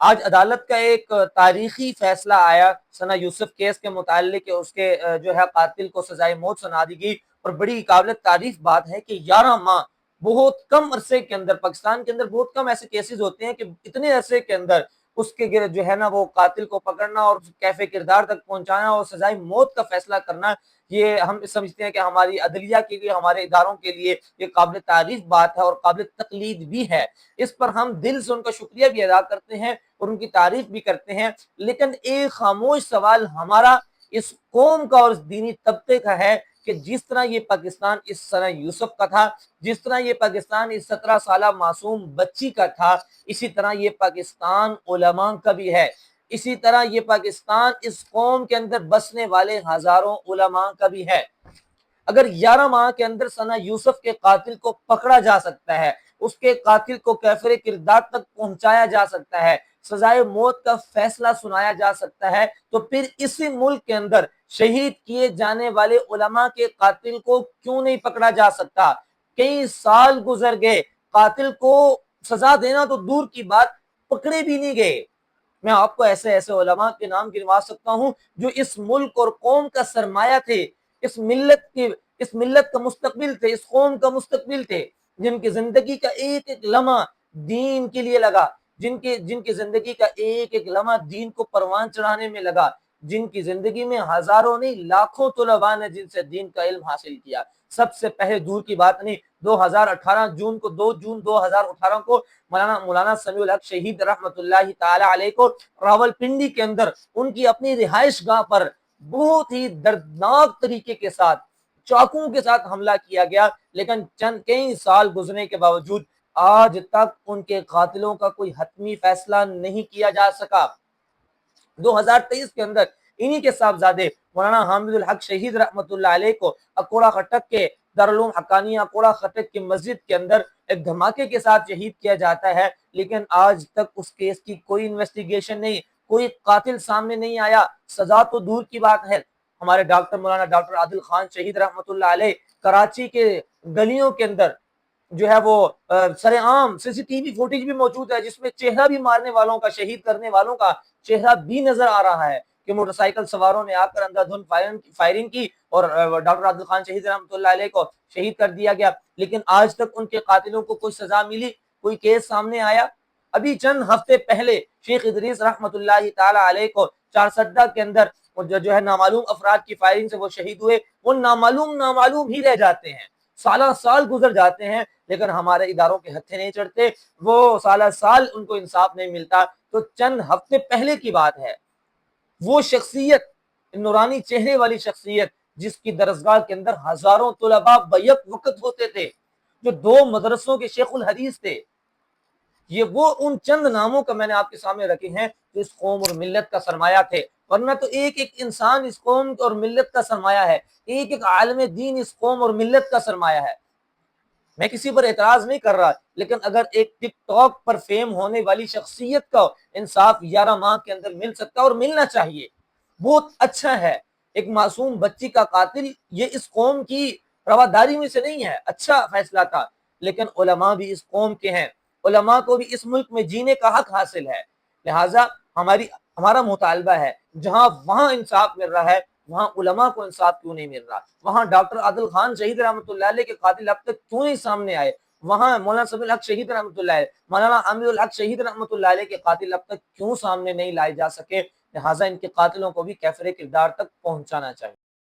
آج عدالت کا ایک تاریخی فیصلہ آیا ثنا یوسف کیس کے متعلق کہ اس کے جو ہے قاتل کو سزائے موت سنا دی گئی، اور بڑی قابل تعریف بات ہے کہ 11 ماہ بہت کم عرصے کے اندر، پاکستان کے اندر بہت کم ایسے کیسز ہوتے ہیں کہ اتنے عرصے کے اندر اس کے جو ہے نا وہ قاتل کو پکڑنا اور کیفے کردار تک پہنچانا اور سزائے موت کا فیصلہ کرنا، یہ ہم سمجھتے ہیں کہ ہماری عدلیہ کے لیے، ہمارے اداروں کے لیے یہ قابل تعریف بات ہے اور قابل تقلید بھی ہے۔ اس پر ہم دل سے ان کا شکریہ بھی ادا کرتے ہیں اور ان کی تعریف بھی کرتے ہیں، لیکن ایک خاموش سوال ہمارا اس قوم کا اور اس دینی طبقے کا ہے کہ جس طرح یہ پاکستان اس ثنا یوسف کا تھا، جس طرح یہ پاکستان اس 17 سالہ معصوم بچی کا تھا، اسی طرح یہ پاکستان علماء کا بھی ہے، اسی طرح یہ پاکستان اس قوم کے اندر بسنے والے ہزاروں علماء کا بھی ہے۔ اگر 11 ماہ کے اندر ثنا یوسف کے قاتل کو پکڑا جا سکتا ہے، اس کے قاتل کو کیفر کردار تک پہنچایا جا سکتا ہے، سزائے موت کا فیصلہ سنایا جا سکتا ہے، تو پھر اسی ملک کے اندر شہید کیے جانے والے علماء کے قاتل کو کیوں نہیں پکڑا جا سکتا؟ کئی سال گزر گئے، قاتل کو سزا دینا تو دور کی بات، پکڑے بھی نہیں گئے۔ میں آپ کو ایسے ایسے علماء کے نام گنوا سکتا ہوں جو اس ملک اور قوم کا سرمایہ تھے، اس ملت کا مستقبل تھے، اس قوم کا مستقبل تھے، جن کی زندگی کا ایک ایک لمحہ دین کے لیے لگا، جن کی زندگی کا ایک ایک لمحہ دین کو پروان چڑھانے میں لگا، جن کی زندگی میں ہزاروں نہیں لاکھوں طلباء نے جن سے دین کا علم حاصل کیا۔ سب سے پہلے دور کی بات نہیں، 2018 2 جون 2018 کو مولانا سمیع الحق شہید رحمت اللہ تعالی علیہ کو راول پنڈی کے اندر ان کی اپنی رہائش گاہ پر بہت ہی دردناک طریقے کے ساتھ چاقوں کے ساتھ حملہ کیا گیا، لیکن چند کئی سال گزرنے کے باوجود آج تک ان کے قاتلوں کا کوئی حتمی فیصلہ نہیں کیا جا سکا۔ 2023 کے اندر انہی کے صاحبزادے مولانا حامد الحق شہید رحمت اللہ علیہ کو اکوڑا خٹک کے دارالعلوم حقانیہ اکوڑا خٹک کی مسجد کے اندر ایک دھماکے کے ساتھ شہید کیا جاتا ہے، لیکن آج تک اس کیس کی کوئی انویسٹیگیشن نہیں، کوئی قاتل سامنے نہیں آیا، سزا تو دور کی بات ہے۔ ہمارے مولانا ڈاکٹر عادل خان شہید رحمت اللہ علیہ کراچی کے گلیوں کے اندر جو ہے وہ سر عام سی ٹی وی فوٹیج بھی موجود ہے، جس میں چہرہ بھی مارنے والوں کا، شہید کرنے والوں کا چہرہ بھی نظر آ رہا ہے کہ موٹر سائیکل سواروں نے آ کر اندھا دھند فائرنگ کی اور ڈاکٹر عادل خان شہید رحمت اللہ علیہ کو شہید کر دیا گیا، لیکن آج تک ان کے قاتلوں کو کوئی سزا ملی، کوئی کیس سامنے آیا؟ ابھی چند ہفتے پہلے شیخ ادریس رحمت اللہ تعالی علیہ کو چارسدہ کے اندر جو ہے نامعلوم افراد کی فائرنگ سے وہ شہید ہوئے، وہ نامعلوم ہی رہ جاتے ہیں، سالہ سال گزر جاتے ہیں، لیکن ہمارے اداروں کے ہتھے نہیں چڑھتے، وہ سالہ سال ان کو انصاف نہیں ملتا۔ تو چند ہفتے پہلے کی بات ہے، وہ شخصیت، نورانی چہرے والی شخصیت جس کی درسگاہ کے اندر ہزاروں طلباء بیک وقت ہوتے تھے، جو 2 مدرسوں کے شیخ الحدیث تھے، یہ وہ ان چند ناموں کا میں نے آپ کے سامنے رکھے ہیں جو اس قوم اور ملت کا سرمایہ تھے، ورنہ تو ایک ایک انسان اس قوم اور ملت کا سرمایہ ہے، ایک ایک عالم دین اس قوم اور ملت کا سرمایہ ہے۔ میں کسی پر اعتراض نہیں کر رہا، لیکن اگر ایک ٹک ٹاک پر فیم ہونے والی شخصیت کا انصاف 11 ماہ کے اندر مل سکتا اور ملنا چاہیے، بہت اچھا ہے۔ ایک معصوم بچی کا قاتل یہ اس قوم کی رواداری میں سے نہیں ہے، اچھا فیصلہ تھا، لیکن علماء بھی اس قوم کے ہیں، علماء کو بھی اس ملک میں جینے کا حق حاصل ہے، لہٰذا ہمارا مطالبہ ہے جہاں وہاں انصاف مل رہا ہے وہاں علماء کو انصاف کیوں نہیں مل رہا؟ وہاں ڈاکٹر عادل خان شہید رحمت اللہ علیہ کے قاتل اب تک کیوں نہیں سامنے آئے؟ وہاں مولانا سمیع الحق شہید رحمت اللہ علیہ، مولانا حامد الحق شہید رحمت اللہ علیہ کے قاتل اب تک کیوں سامنے نہیں لائے جا سکے؟ لہٰذا ان کے قاتلوں کو بھی کیفر کردار تک پہنچانا چاہیے۔